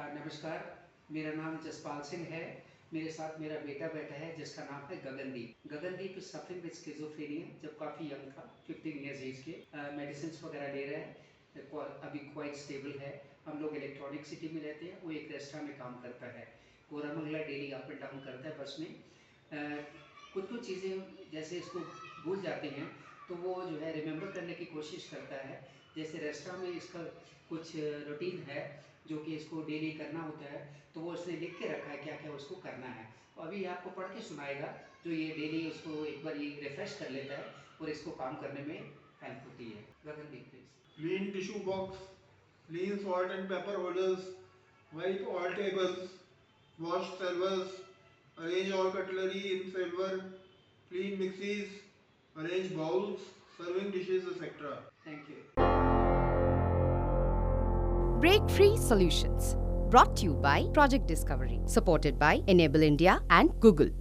नमस्कार, मेरा नाम जसपाल सिंह है। मेरे साथ मेरा बेटा है जिसका नाम है Gagandeep. Gagandeep is suffering with schizophrenia. जब काफ़ी यंग था, 15 ईयर्स एज के, मेडिसिन वगैरह ले रहा है, अभी क्वाइट स्टेबल है। हम लोग इलेक्ट्रॉनिक सिटी में रहते हैं, वो एक रेस्टोरेंट में काम करता है। Koramangala daily up and down करता है बस में। कुछ चीज़ें जैसे इसको भूल जाते हैं तो वो जो है रिमेंबर करने की कोशिश करता है। जैसे रेस्टोरेंट में इसका कुछ रूटीन है जो कि इसको डेली करना होता है, तो वो उसने लिख के रखा है क्या क्या उसको करना है। अभी आपको पढ़ के सुनाएगा जो ये डेली उसको एक बार ये रिफ्रेश कर लेता है और इसको काम करने में हेल्प होती है। Gagandeep please. Clean tissue box, clean salt and pepper holders, wipe all tables, wash servers, arrange all cutlery in silver, clean mixies, arrange bowls, serving dishes, etc. Thank you. Break Free Solutions, brought to you by Project Discovery, supported by Enable India and Google.